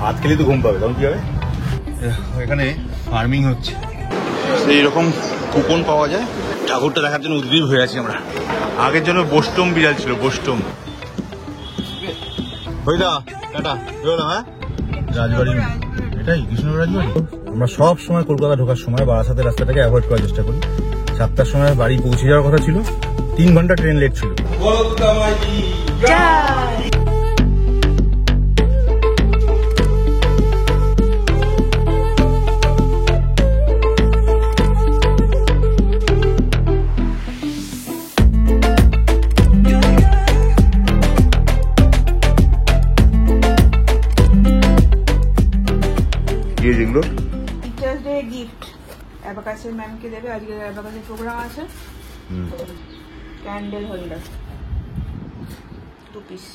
ভাত খেলে তো ঘুম পাবে, তখন কি হবে? এখানে ফার্মিং হচ্ছে, এইরকম কুপন পাওয়া যায়। ঠাকুরটা দেখার জন্য উদ্গ্রীব হয়ে আছি আমরা। আগের জন্য বোস্টম বিড়াল ছিল, বোস্টম। হইদা টাটা, হ্যাঁ রাজবাড়ি, এটাই কৃষ্ণনগর রাজবাড়ি। আমরা সব সময় কলকাতা ঢোকার সময় বারাসাতের রাস্তাটাকে অ্যাভয়েড করার চেষ্টা করি। 7টার সময় বাড়ি পৌঁছে যাওয়ার কথা ছিল, 3 ঘন্টা ট্রেন লেট ছিল। টিচার্স ডে গিফট অ্যাবাকাসের ম্যামকে দেবে, আজকে অ্যাবাকাসের প্রোগ্রাম আছে। ক্যান্ডেল হোল্ডার 2 পিস,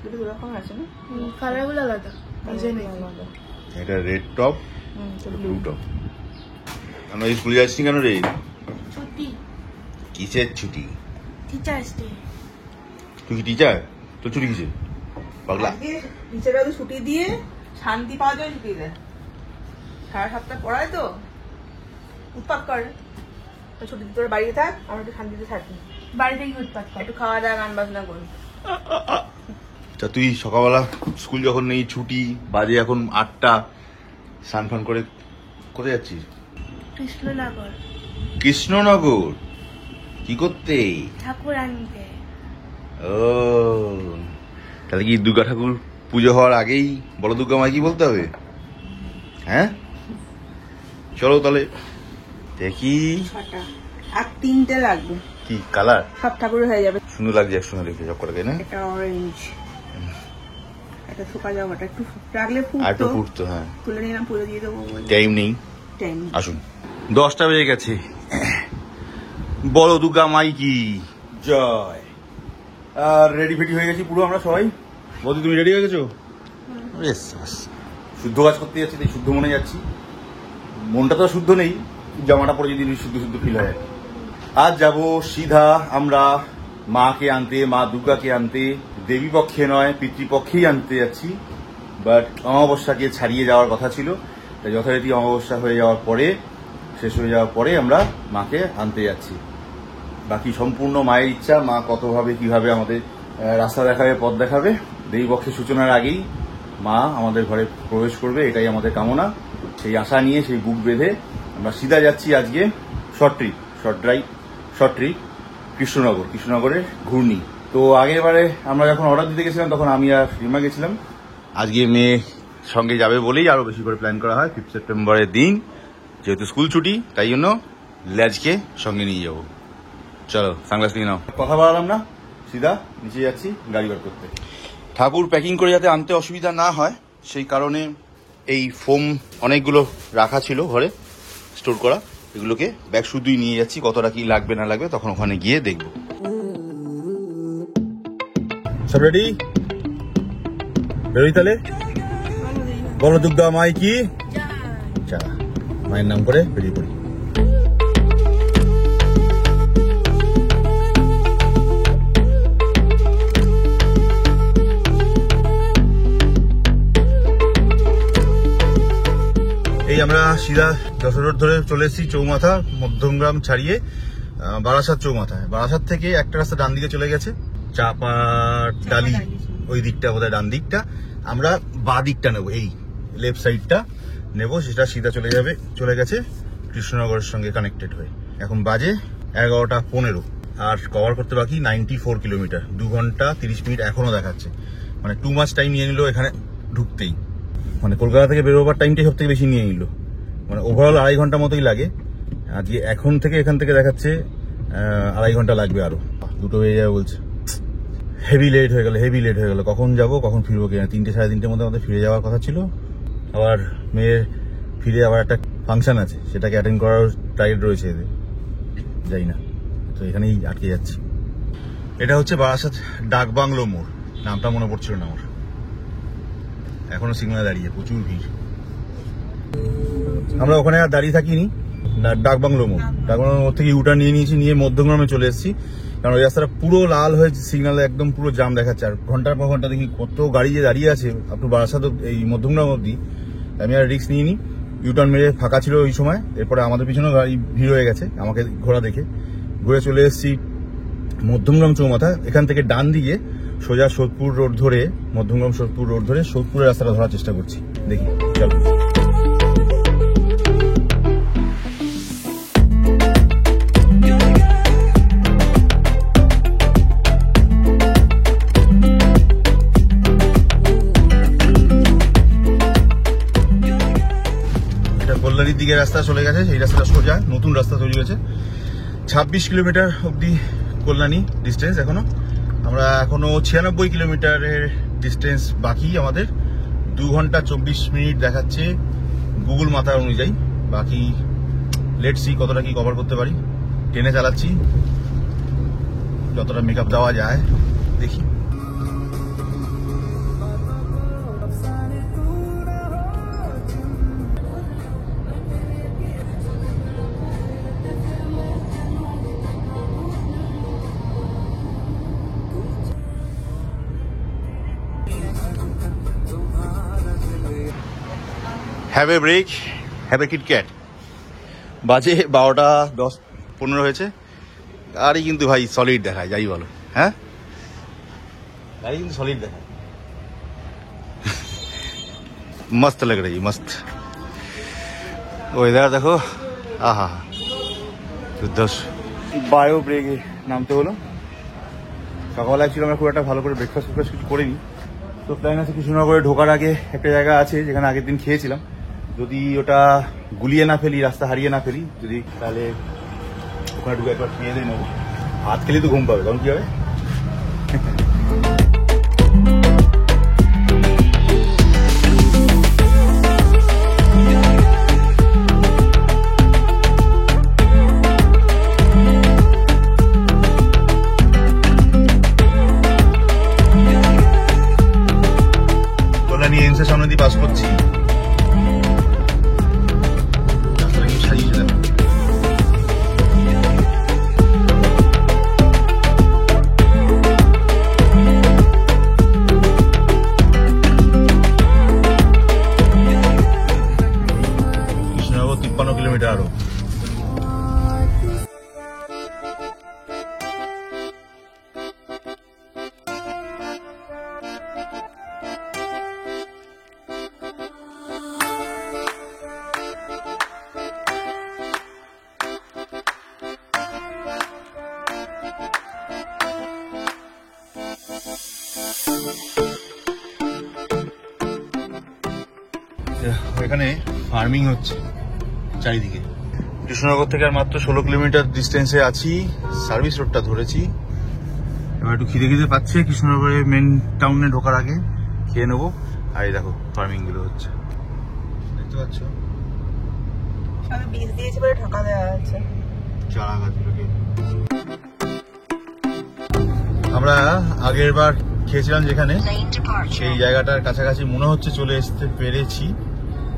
দুটো রকম আছে না, কালারগুলো আলাদা। এটা রেড টপ, ব্লু টপ। আমরা স্কুলে যাচ্ছি কেন রে? ছুটি, কিসের ছুটি? Teachers day. তুই কি টিচার? তোর ছুটি কিসে পাগলা? টিচাররা তো ছুটি দিয়ে শান্তি পাওয়া যায়, ছুটি দেয়। 7:30 পড়ায় তো উৎপাত করে, ছুটি তোর বাড়িতে থাক, আমরা একটু শান্তিতে থাকি। বাড়িতে কি উৎপাত করে? একটু খাওয়া দাওয়া, গান বাজনা করি। তা তুই সকালবেলা স্কুল যখন নেই, ছুটি বাজে এখন 8টা, স্নান ফান করে কোথায় যাচ্ছিস? কৃষ্ণনগর। কৃষ্ণনগর কি করতে? ঠাকুর আনতে। ও, তাহলে কি দুর্গা ঠাকুর পুজো হওয়ার আগেই বড় দুর্গা মাই কি বলতে হবে? হ্যাঁ চলো তাহলে দেখি। 6টা আর 3টে লাগবে। কি কালার? সব ঠাকুর হয়ে যাবে। সুন্দর লাগছে একসঙ্গে দেখতে, চক করে, তাই না? এটা অরেঞ্জ, এটা শুকা যাওয়াটা একটু রাখলে আর একটু ফুটতো। ফুটতো, হ্যাঁ। তুলে নিলাম, পুজো দিয়ে দেবো। টাইম নেই, টাইম আসুন। 10টা বেজে গেছে। বড় দুর্গা মাই কি জয়। আর রেডি ফেডি হয়ে গেছি পুরো আমরা সবাই। বৌদি তুমি রেডি হয়ে গেছো? বেশ, শুদ্ধ কাজ করতে যাচ্ছি, তাই শুদ্ধ মনে যাচ্ছি। মনটা তো শুদ্ধ নেই, জামাটা পরে যদি শুদ্ধ শুদ্ধ ফিল হয়। আজ যাব সিধা আমরা মাকে আনতে, মা দুর্গাকে আনতে। দেবী পক্ষে নয়, পিতৃপক্ষেই আনতে যাচ্ছি। বাট অমাবস্যাকে ছাড়িয়ে যাওয়ার কথা ছিল, তাই যথারীতি অমাবস্যা হয়ে যাওয়ার পরে, শেষ হয়ে যাওয়ার পরে আমরা মাকে আনতে যাচ্ছি। বাকি সম্পূর্ণ মায়ের ইচ্ছা, মা কতভাবে কিভাবে আমাদের রাস্তা দেখাবে, পথ দেখাবে। দেবী পক্ষের সূচনার আগেই মা আমাদের ঘরে প্রবেশ করবে, এটাই আমাদের কামনা। সেই আশা নিয়ে, সেই বুক বেঁধে আমরা সিধা যাচ্ছি আজকে শর্ট ট্রিপ কৃষ্ণনগরের ঘূর্ণি। তো আগেরবারে আমরা যখন অর্ডার দিতে গেছিলাম তখন আমি আর রিমা গেছিলাম। আজকে মেয়ে সঙ্গে যাবে বলেই আরো বেশি করে প্ল্যান করা হয়। 5 সেপ্টেম্বরের দিন যেহেতু স্কুল ছুটি, তাই জন্য ল্যাজকে সঙ্গে নিয়ে যাবো। চলো সানগ্লাস নিয়ে নাও। কথা বলালাম না, সিধা নিচে যাচ্ছি গাড়ি বার করতে। ঠাকুর প্যাকিং করে যাতে আনতে অসুবিধা না হয় সেই কারণে এই ফোম অনেকগুলো রাখা ছিল ঘরে স্টোর করা, এগুলোকে ব্যাগ শুধুই নিয়ে যাচ্ছি। কতটা কি লাগবে না লাগবে তখন ওখানে গিয়ে দেখবো। সব রেডি? বেরোই তাহলে। বলো দুর্গা মাই কি জয়। মায়ের নাম করে বেরিয়ে পড়ি। এই আমরা সিধা যশোর রোড ধরে চলে এসেছি চৌমাথা, মধ্যমগ্রাম ছাড়িয়ে বারাসাত চৌমাথায়। বারাসাত থেকে একটা রাস্তা ডান দিকে চলে গেছে, চাপাডালি ওই দিকটা বোধহয় ডান দিকটা। আমরা বাঁ দিকটা নেবো, এই লেফট সাইডটা নেবো, সেটা সিধা চলে গেছে কৃষ্ণনগরের সঙ্গে কানেক্টেড হয়ে। এখন বাজে 11:15 আর কভার করতে বাকি 94 কিলোমিটার। 2 ঘন্টা 30 মিনিট এখনো দেখাচ্ছে, মানে 2 মাস টাইম নিয়ে নিল এখানে ঢুকতেই। মানে কলকাতা থেকে বেরোবার টাইমটাই সব থেকে বেশি নিয়ে নিল, মানে ওভারঅল 2.5 ঘন্টা মতোই লাগে। আজকে এখান থেকে দেখাচ্ছে 2.5 ঘন্টা লাগবে আরো। 2টো হয়ে যাবে বলছে। হেভি লেট হয়ে গেল। কখন যাবো কখন ফিরবো কিনা? 3টে 3:30 মধ্যে আমাদের ফিরে যাওয়ার কথা ছিল। আবার মেয়ের ফিরে আবার একটা ফাংশন আছে, সেটাকে অ্যাটেন্ড করার টার্গেট রয়েছে এদের, যাই না। তো এখানেই আটকে যাচ্ছি। এটা হচ্ছে বারাসাত ডাকবাংলো মোড়, নামটা মনে পড়ছিল না আমার। এখনো সিগনালে দাঁড়িয়ে, প্রচুর ভিড়। আমরা ওখানে আর দাঁড়িয়ে থাকিনি, ডাকবাংলো মোড় থেকে ইউটার্ন নিয়ে নিয়েছি, নিয়ে মধ্যমগ্রামে চলে এসেছি। কারণ ওই রাস্তাটা পুরো লাল হয়েছে, সিগন্যালে একদম পুরো জাম দেখাচ্ছে। আর ঘন্টার পর ঘন্টা দেখি কত গাড়ি যে দাঁড়িয়ে আছে আপনি বারাসাত এই মধ্যমগ্রাম অবধি। আমি আর রিস্ক নিইনি, ইউটার্ন মেরে ফাঁকা ছিল ওই সময়। এরপরে আমাদের পিছনেও গাড়ি ভিড় হয়ে গেছে, আমাকে ঘোরা দেখে ঘুরে চলে এসেছি মধ্যমগ্রাম চৌমাথা। এখান থেকে ডান দিকে সোজা সোদপুর রোড ধরে, মধ্যমগ্রাম সোদপুর রোড ধরে সোদপুরের রাস্তাটা ধরার চেষ্টা করছি। দেখি চলো। কল্যাণীর দিকে রাস্তা চলে গেছে, সেই রাস্তাটা সোজা নতুন রাস্তা তৈরি হয়েছে। 26 কিলোমিটার অব্দি কল্যাণী ডিস্টেন্স এখনো। আমরা এখনো 96 কিলোমিটারের ডিস্টেন্স বাকি আমাদের। 2 ঘন্টা 24 মিনিট দেখাচ্ছে গুগল মাথা অনুযায়ী। বাকি লেটস সি কতটা কি কভার করতে পারি। ট্রেনে চালাচ্ছি, যতটা মেকআপ দেওয়া যায় দেখি। Have a break, have a KitKat. বাজে 12টা 10-15 হয়েছে। গাড়ি কিন্তু ভাই সলিড দেখায়, যাই বলো। হ্যাঁ, গাড়ি কিন্তু সলিড দেখায়, মস্ত লাগ রही, মস্ত। ওয়েদার দেখো, আহা দুর্ধর্ষ। বায়ো ব্রেকে নামতে হলো। সকালবেলা ছিল আমরা খুব একটা ভালো করে ব্রেকফাস্ট কিছু করিনি। তো প্ল্যান আছে কৃষ্ণনগরে ঢোকার আগে একটা জায়গা আছে যেখানে আগের দিন খেয়েছিলাম, যদি ওটা গুলিয়ে না ফেলি, রাস্তা হারিয়ে না ফেলি, যদি তাহলে ওখানে ঢুকে একবার খেয়ে দিয়ে নেবো। হাত খেলে তো ঘুম পাবে, তখন কি হবে। কল্যাণী এমসের সামনে দিয়ে পাস করছি। কৃষ্ণনগর 53 কিলোমিটার আরো। এখানে ফার্মিং হচ্ছে চারিদিকে। কৃষ্ণনগর থেকে আর মাত্র 16 কিলোমিটার ডিস্টেন্সে আছি, সার্ভিস রোডটা ধরেছি। এবার একটু খিদে খিদে পাচ্ছে, কৃষ্ণনগরের মেন টাউনে ঢোকার আগে খেয়ে নেবো। আর এই দেখো ফার্মিং গুলো হচ্ছে, দেখতে পাচ্ছ, বীজ দিয়েছে বলে ঢাকা দেওয়া আছে চারা গাছগুলোকে। আমরা আগের বার খেয়েছিলাম যেখানে, সেই জায়গাটার কাছাকাছি মনে হচ্ছে চলে আসতে পেরেছি।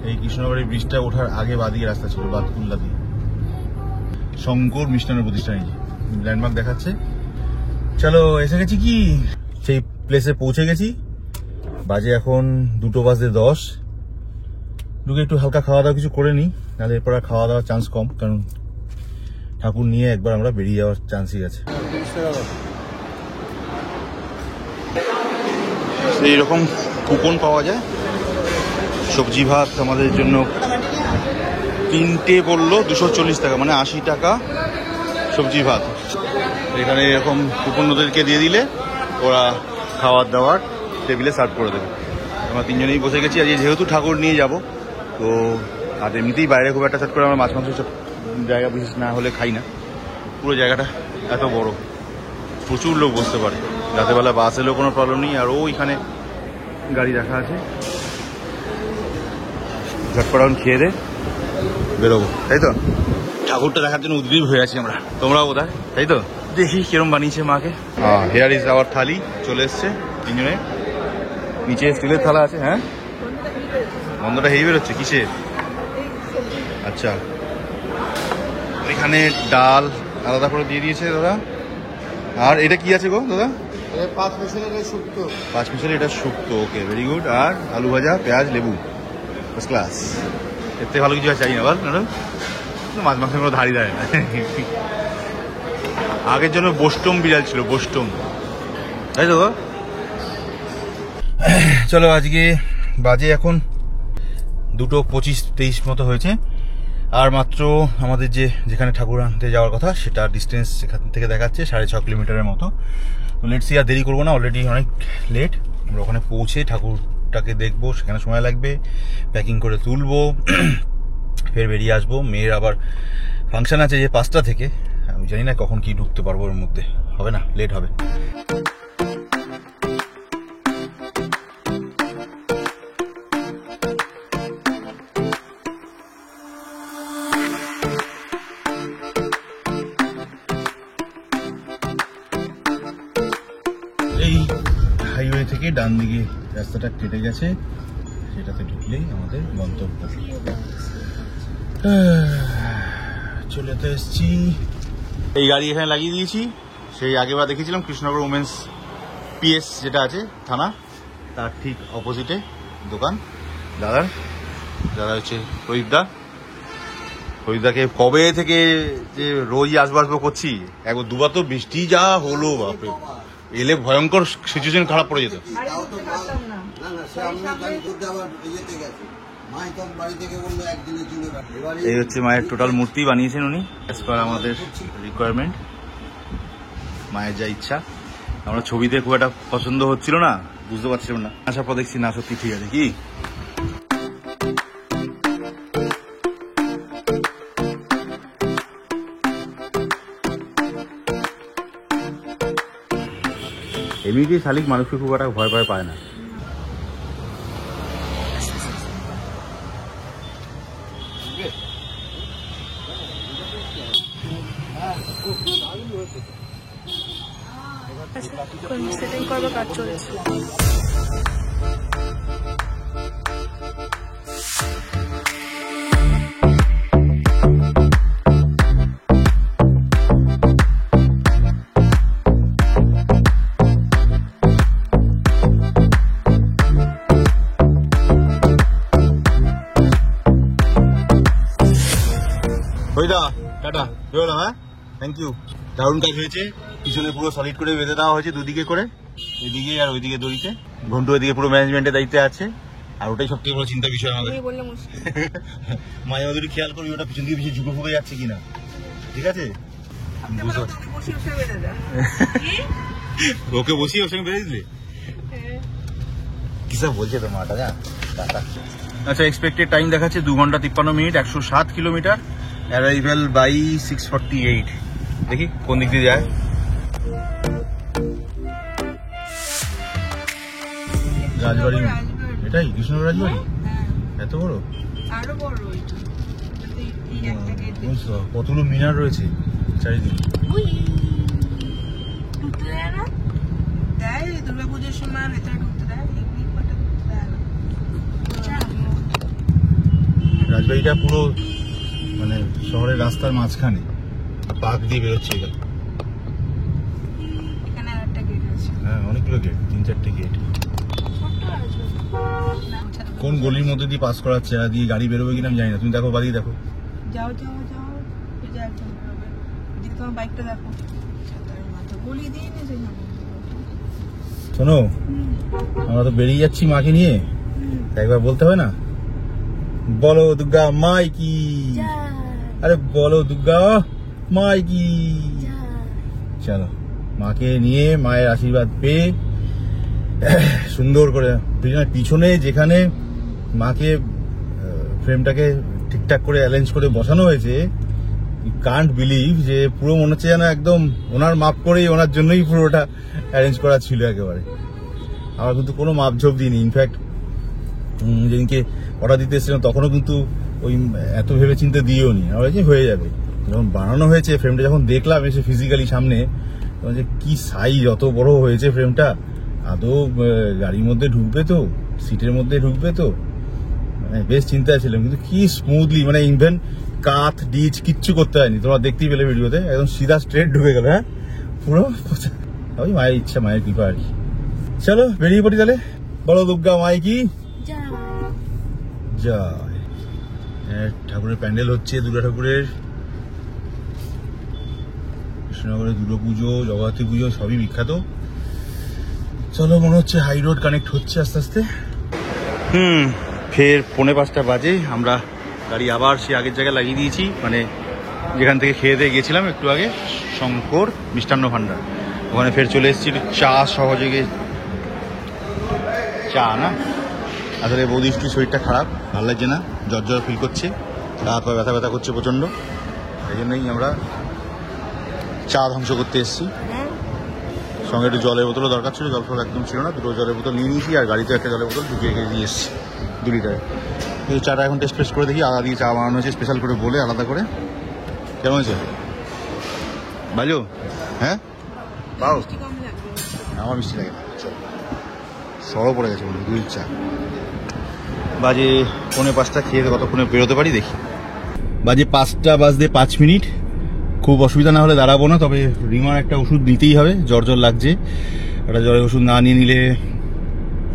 এই কৃষ্ণনগরের ব্রিজটা ওঠার আগে বাদিকে রাস্তা ছিল, বাদকুল্লা দিয়ে। শঙ্কর মিষ্টান্ন প্রতিষ্ঠান, ল্যান্ডমার্ক দেখাচ্ছে। চলো এসে গেছি, কি সেই প্লেসে পৌঁছে গেছি। বাজে এখন 2:10। ঢুকে একটু হালকা খাওয়া দাওয়া কিছু করে নিই, নাহলে এরপর আর খাওয়া দাওয়ার চান্স কম, কারণ ঠাকুর নিয়ে একবার আমরা বেরিয়ে যাওয়ার চান্সই আছে। এইরকম কুপন পাওয়া যায়। সবজি ভাত আমাদের জন্য 3টে বললো 240 টাকা, মানে 80 টাকা সবজি ভাত। এখানে এরকম কুপন ওদেরকে দিয়ে দিলে ওরা খাওয়ার দাওয়ার টেবিলে সার্ভ করে দেবে। আমরা 3 জনেই বসে গেছি। আজকে যেহেতু ঠাকুর নিয়ে যাব, তো আর এমনিতেই বাইরে খুব একটা সার্ভ করে আমরা মাছ মাংস সব জায়গা বিশেষ না হলে খাই না। পুরো জায়গাটা এত বড়, প্রচুর লোক বসতে পারে। রাতেরবেলা বাস এলেও কোনো প্রবলেম নেই। আর ওইখানে গাড়ি রাখা আছে, ঝটপট খেয়ে দে বেরোবো, তাই তো। ঠাকুরটা দেখার জন্য উদ্গ্রীব হয়ে আছি আমরা, তোমরাও বোধহয়, তাই তো। দেখি কিরম বানিয়েছে মাকে। হেয়ার ইজ আওয়ার থালি, চলে এসছে 3 জনের। নিচে স্টিলের থালা আছে। হ্যাঁ, গন্ধটা হেই বেরোচ্ছে, কিসের? আচ্ছা, এখানে ডাল আলাদা করে দিয়ে দিয়েছে ওরা, আর এটা কি আছে গো দাদা? 5 মিশালের শুক্তো। 5 মিশালি এটা শুক্তো, ওকে ভেরি গুড। আর আলু ভাজা, পেঁয়াজ, লেবু, ফার্স্ট ক্লাস। এর থেকে ভালো কিছু আর চাই না বল ম্যাডাম। মাছ মাংসের কোনো ধারই দেয় না। আগের জন্য বোস্টম বিড়াল ছিল, বোস্টম, তাই তো। চলো আজকে বাজে এখন 2:25-23 মতো হয়েছে। আর মাত্র আমাদের যেখানে ঠাকুর আনতে যাওয়ার কথা সেটা ডিস্টেন্স এখান থেকে দেখাচ্ছে 6.5 কিলোমিটারের মতো। তো লেটস সি, আর দেরি করবো না, অলরেডি অনেক লেট। আমরা ওখানে পৌঁছে ঠাকুরটাকে দেখবো, সেখানে সময় লাগবে, প্যাকিং করে তুলবো, ফের বেরিয়ে আসবো। মেয়ের আবার ফাংশন আছে যে 5টা থেকে, আমি জানি না কখন কি ঢুকতে পারবো, ওর মধ্যে হবে না, লেট হবে। এই হাইওয়ে থেকে ডান দিকে রাস্তাটা কেটে গেছে, সেটাতে ঢুকলেই আমাদের গন্তব্য। চলে তো এসছি। এই গাড়ি এখানে লাগিয়ে দিয়েছি, সেই আগেবার দেখেছিলাম কৃষ্ণনগর উমেন্স পিএস যেটা আছে থানা, তার ঠিক অপোজিটে দোকান দাদা হচ্ছে রোহিতদাকে কবে থেকে যে রোজই আসবো করছি, একবার দুবার তো বৃষ্টি যা হলো, বাপরে এলে ভয়ঙ্কর সিচুয়েশন খারাপ পড়ে যেত। এই হচ্ছে মায়ের টোটাল মূর্তি বানিয়েছেন উনি, অ্যাজ পার আমাদের রিকোয়ারমেন্ট, মায়ের যা ইচ্ছা। আমরা ছবিতে খুব একটা পছন্দ হচ্ছিল না, বুঝতে পারছিলাম না, আসার পর দেখছি না সত্যি ঠিক আছে। কি এমনিতেই শালিক মানুষকে খুব একটা ভয় পায় না। সেটিং করবো, কাজ চলছে। টাটা, বেরোলাম। হ্যাঁ, থ্যাংক ইউ। দারুণ কাজ হয়েছে, পিছনে পুরো সলিড করে বেঁধে দেওয়া হয়েছে দুদিকে করে, এদিকে আর ওইদিকে দড়িতে। ঘন্টু ওইদিকে পুরো ম্যানেজমেন্টের দায়িত্বে আছে, আর ওটাই সব থেকে বড় চিন্তার বিষয় আমাদের। মাঝে মাঝে খেয়াল করবি ওটা পিছন দিকে বেশি ঝুঁকে ফুকে যাচ্ছে কিনা, ঠিক আছে? ওকে বসিয়ে ওর সঙ্গে বেঁধে দিলে কি সব বলছে তো মাটা। যা টাটা। আচ্ছা, এক্সপেক্টেড টাইম দেখাচ্ছে 2 ঘন্টা 53 মিনিট, 107 কিলোমিটার। Arrival by 6:48। দেখি কোন দিক দিয়ে যায়। রাজবাড়ি, এটাই কৃষ্ণনগর রাজবাড়ি? এত বড়? আরো বড়। কতগুলো মিনার রয়েছে চারিদিকে। দুর্গাপুজোর সময় ভেতরে ঢুকতে দেয়, রাজবাড়িটা পুরো মানে শহরের রাস্তার মাঝখানে, পার্ক দিয়ে বেরোচ্ছে। এখানে আরেকটা গেট আছে। হ্যাঁ, অনেকগুলো গেট, 3-4টে গেট। কোন গলির মধ্যে দিয়ে পাস করাচ্ছে, আর দিয়ে গাড়ি বেরোবে কিনা আমি জানি না। তুমি দেখো, বাড়ি দেখো। যাও তোমার বাইকটা দেখো, গলি দিয়ে নিয়ে যাই। শোনো, আমরা তো বেরিয়ে যাচ্ছি মাকে নিয়ে, একবার বলতে হবে না, বলো দুর্গা মাই কি। আরে বলো দুর্গা মাই কি। চলো, মাকে নিয়ে মায়ের আশীর্বাদ পেয়ে সুন্দর করে পিছনে যেখানে মাকে ফ্রেমটাকে ঠিকঠাক করে অ্যারেঞ্জ করে বসানো হয়েছে, কান্ট বিলিভ যে পুরো মনে হচ্ছে যেন একদম ওনার মাপ করেই, ওনার জন্যই পুরোটা অ্যারেঞ্জ করা ছিল একেবারে। আমার কিন্তু কোনো মাপঝোপ দিইনি। ইনফ্যাক্ট যেদিনকে অর্ডার দিতে এসেছিলাম তখনও কিন্তু ওই এত ভেবে চিন্তে দিয়েও নি, আমার যে হয়ে যাবে। যখন বানানো হয়েছে ফ্রেমটা, যখন দেখলাম এসে ফিজিক্যালি সামনে, যে কি সাইজ, অত বড় হয়েছে ফ্রেমটা, আদৌ গাড়ির মধ্যে ঢুকবে তো, সিটের মধ্যে ঢুকবে তো, মানে বেশ চিন্তায় ছিলাম। কিন্তু কি স্মুথলি, মানে ইভেন কাঠ ডিচ কিচ্ছু করতে হয়নি, তোমরা দেখতেই পেলে ভিডিওতে, একদম সিধা স্ট্রেট ঢুকে গেল। হ্যাঁ, পুরো ওই মায়ের ইচ্ছা, মায়ের কৃপা আর কি। চলো বেরিয়ে পড়ি তাহলে। বলো দুর্গা মাই কি জয়। ঠাকুরের প্যান্ডেল হচ্ছে, দুর্গা ঠাকুরের। কৃষ্ণনগরে দুর্গা পুজো, জগদ্ধাত্রী পুজো সবই বিখ্যাত। চলো, মনে হচ্ছে হাই রোড কানেক্ট হচ্ছে আস্তে আস্তে। ফের 4:45 বাজে। আমরা গাড়ি আবার সে আগের জায়গায় লাগিয়ে দিয়েছি, মানে যেখান থেকে খেয়ে দিয়ে গেছিলাম একটু আগে, শঙ্কর মিষ্টান্ন ভাণ্ডার। ওখানে ফের চলে এসেছি চা সহযোগে। চা না, আসলে বৌদি একটু শরীরটা খারাপ, ভালো লাগছে না, জ্বর জ্বর ফিল করছে, হাত পা ব্যথা ব্যথা করছে প্রচণ্ড। এই জন্যই আমরা চা ধ্বংস করতে এসেছি। সঙ্গে একটু জলের বোতলও দরকার ছিল, জল ফল একদম ছিল না, দুটো জলের বোতল নিয়ে নিয়েছি, আর গাড়িতে একটা জলের বোতল ঢুকিয়ে দিয়ে এসেছি 2 লিটারে। কিন্তু চাটা এখন টেস্ট করে দেখি, আদা দিয়ে চা বানানো হয়েছে স্পেশাল করে বলে, আলাদা করে। কেমন হয়েছে ভালো? হ্যাঁ পাও, আমার মিষ্টি লাগে না। চল, সরও পড়ে গেছে বন্ধু, 2 চা। বাজে 4:45, খেয়ে কতক্ষণে বেরোতে পারি দেখি। বাজে 5টা বাজতে 5 মিনিট। খুব অসুবিধা না হলে দাঁড়াবো না, তবে রিমার একটা ওষুধ নিতেই হবে, জ্বর জ্বর লাগছে। একটা জ্বরের ওষুধ না নিয়ে নিলে,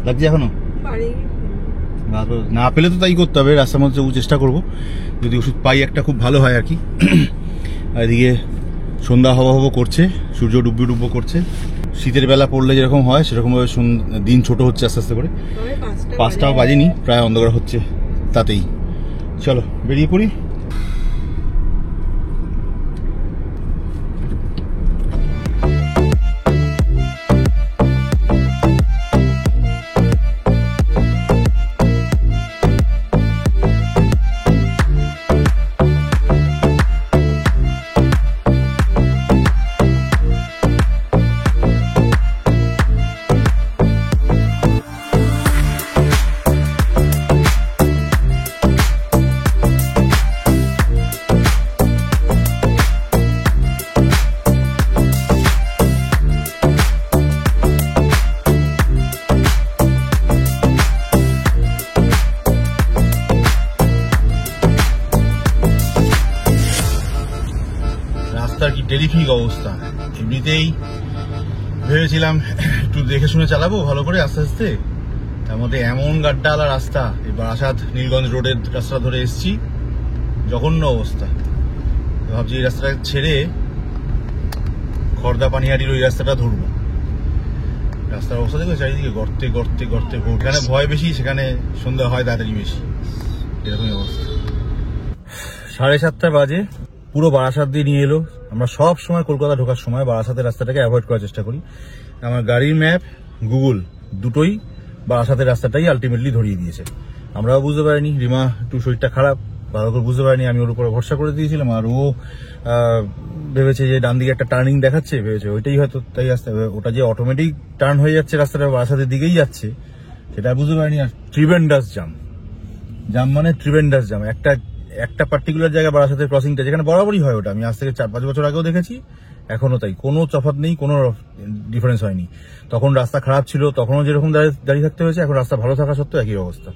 লাগছে এখনো না পেলে তো তাই করতে হবে, রাস্তার মধ্যে চেষ্টা করবো, যদি ওষুধ পাই একটা খুব ভালো হয় আর কি। এদিকে সন্ধ্যা হওয়া হবো করছে, সূর্য ডুবো করছে। শীতের বেলা পড়লে যেরকম হয় সেরকমভাবে দিন ছোট হচ্ছে আস্তে আস্তে করে। 5টাও বাজেনি, প্রায় অন্ধকার হচ্ছে তাতেই। চলো বেরিয়ে পড়ি। রাস্তার কি টেরিফিক অবস্থা। এমনিতেই ভেবেছিলাম একটু দেখে শুনে চালাবো ভালো করে আস্তে আস্তে, তার মধ্যে এমন গাড্ডাওয়ালা রাস্তা। এবার আসাদ নীলগঞ্জ রোডের রাস্তা ধরে এসেছি, জঘন্য অবস্থা। ভাবছি এই রাস্তাটা ছেড়ে খড়দা পানিহাটির ওই রাস্তাটা ধরবো। রাস্তার অবস্থা দেখবে চারিদিকে গর্তে গর্তে গর্তে, এখানে ভয় বেশি, সেখানে সন্ধ্যা হয় তাড়াতাড়ি বেশি, এরকমই অবস্থা। 7:30 বাজে, পুরো বারাসাত দিয়ে নিয়ে এলো। আমরা সব সময় কলকাতা ঢোকার সময় বারাসাতের রাস্তাটাকে অ্যাভয়েড করার চেষ্টা করি। আমার গাড়ির ম্যাপ, গুগল দুটোই বারাসাতের রাস্তাটাই আলটিমেটলি ধরিয়ে দিয়েছে। আমরাও বুঝতে পারিনি, রিমা একটু শরীরটা খারাপ, ভালো করে বুঝতে পারিনি, আমি ওর উপরে ভরসা করে দিয়েছিলাম। আর ও ভেবেছে যে ডান দিকে একটা টার্নিং দেখাচ্ছে, ভেবেছে ওইটাই হয়তো তাই রাস্তা, ওটা যে অটোমেটিক টার্ন হয়ে যাচ্ছে, রাস্তাটা বারাসাতের দিকেই যাচ্ছে সেটা বুঝতে পারিনি। আর ট্রিভেন্ডাস জাম, জাম মানে ট্রিভেন্ডাস জাম। একটা পার্টিকুলার জায়গায় বারাসাতের ক্রসিংটা যেখানে বরাবরই হয়, ওটা আমি আজ থেকে 4-5 বছর আগেও দেখেছি, এখনো তাই, কোনো তফাৎ নেই, কোনো ডিফারেন্স হয়নি। তখন রাস্তা খারাপ ছিল, তখনও যেরকম দাঁড়িয়ে থাকতে হয়েছে, এখন রাস্তা ভালো থাকা সত্ত্বেও একই অবস্থা।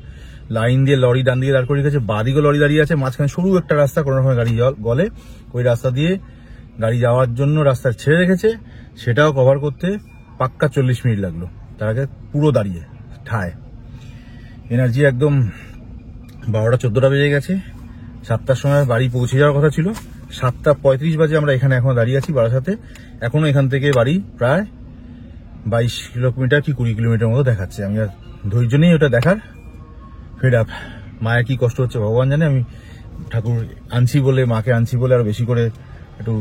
লাইন দিয়ে লরি ডান দিকে দাঁড় করে রেখেছে, বাদিকেও লরি দাঁড়িয়ে আছে, মাঝখানে সরু একটা রাস্তা, কোনো রকমের গাড়ি গলে, ওই রাস্তা দিয়ে গাড়ি যাওয়ার জন্য রাস্তা ছেড়ে রেখেছে, সেটাও কভার করতে পাক্কা 40 মিনিট লাগলো। তার আগে পুরো দাঁড়িয়ে ঠায়, এনার্জি একদম। 12টা-14টা বেজে গেছে। 7টার সময় বাড়ি পৌঁছে যাওয়ার কথা ছিল, 7টা 35 বাজে আমরা এখানে এখনো দাঁড়িয়ে আছি বারাসাতে। এখনো এখান থেকে বাড়ি প্রায় 22 কিলোমিটার কি 20 কিলোমিটার মতো দেখাচ্ছে। আমি আর ধৈর্য নেই ওটা দেখার। Fed up. মায়ের কি কষ্ট হচ্ছে ভগবান জানে। আমি ঠাকুর আনছি বলে, মাকে আনছি বলে আরো বেশি করে একটু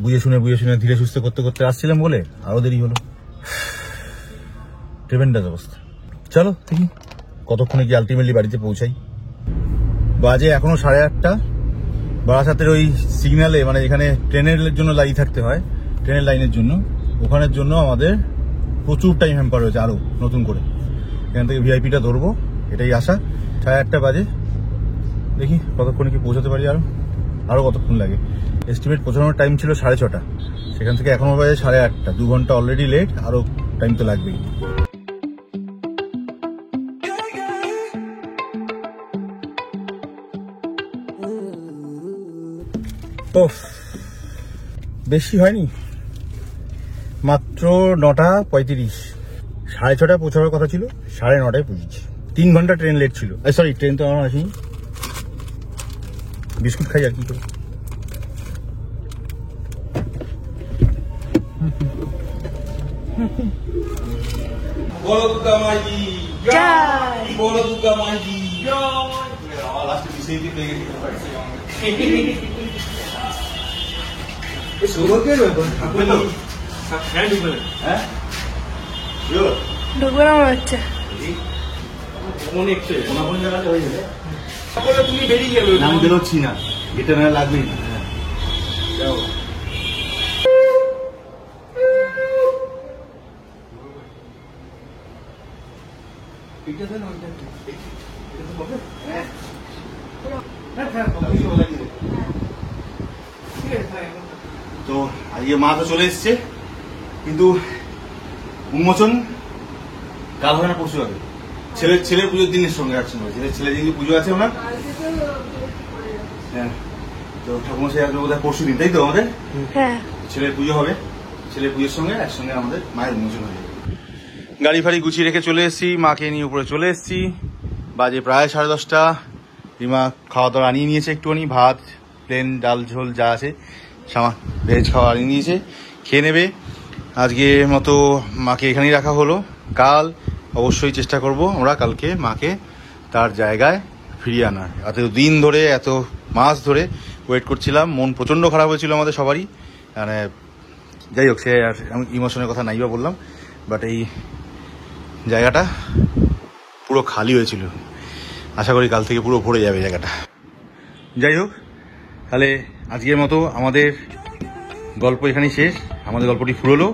বুঝে শুনে ধীরে সুস্থে করতে করতে আসছিলাম বলে আরো দেরি হলো। ট্রিমেন্ডাস অবস্থা। চলো দেখি কতক্ষণে কি আলটিমেটলি বাড়িতে পৌঁছাই। বাজে এখনো 8:30। বারাসাতের ওই সিগন্যালে, মানে এখানে ট্রেনের জন্য দাঁড়িয়ে থাকতে হয়, ট্রেনের লাইনের জন্য, ওখানের জন্য আমাদের প্রচুর টাইম হ্যাম্পার হয়েছে আরো নতুন করে। এখান থেকে ভিআইপিটা ধরবো, এটাই আশা। 8:30 বাজে, দেখি কতক্ষণে কি পৌঁছাতে পারি। আরো কতক্ষণ লাগে। এস্টিমেট পৌঁছানোর টাইম ছিল 6:30, সেখান থেকে এখনো বাজে 8:30। 2 ঘন্টা অলরেডি লেট, আরো টাইম তো লাগবেই। বেশি হয়নি, মাত্র 9:35, 6:30 পৌঁছাবার কথা ছিল, 9:30 পৌঁছেছি। 3 ঘন্টা ট্রেন লেট ছিল। সরি, ট্রেন তো আমার আসেনি। বিস্কুট খাই আর কি করে। বলো দুর্গা মাইজি জয়, বলো দুর্গা মাইজি জয়। লাস্টে বিশেষ দিন লেগে গেছে। হ্যাঁ ঢুকবে না মনে হচ্ছে। তুমি বেরিয়ে গেল, আমি বেরোচ্ছি না, এটা না লাগবেই না। যাও। তো আজকে মা তো চলে এসছে, কিন্তু উন্মোচন কাল হবে না, পরশু হবে। ছেলের পুজোর দিনের সঙ্গে আসছেন, ছেলের দিন পুজো আছে ওনার। হ্যাঁ, তো ঠাকুমশাই আসবে বোধহয় পরশু দিন, তাই তো আমাদের ছেলের পুজো হবে। ছেলের পুজোর সঙ্গে একসঙ্গে আমাদের মায়ের উন্মোচন হয়ে যাবে। গাড়ি ফাড়ি গুছিয়ে রেখে চলে এসেছি, মাকে নিয়ে উপরে চলে এসেছি। বাজে প্রায় 10:30। রিমা খাওয়া দাওয়া আনিয়ে নিয়েছে, একটুখানি ভাত, প্লেন ডাল ঝোল যা আছে ভেজ খাওয়া আনিয়ে নিয়েছে, খেয়ে নেবে। আজকে মতো মাকে এখানেই রাখা হলো। কাল অবশ্যই চেষ্টা করব আমরা কালকে মাকে তার জায়গায় ফিরিয়ে আনার। এত দিন ধরে, এত মাস ধরে ওয়েট করছিলাম, মন প্রচণ্ড খারাপ হয়েছিল আমাদের সবারই। মানে যাই হোক, সে আর আমি ইমোশনের কথা নাই বা বললাম, বাট এই জায়গাটা পুরো খালি হয়েছিল। আশা করি কাল থেকে পুরো ভরে যাবে জায়গাটা। যাই হোক, তাহলে আজকের মতো আমাদের গল্প এখানেই শেষ। আমাদের গল্পটি ফুরলো।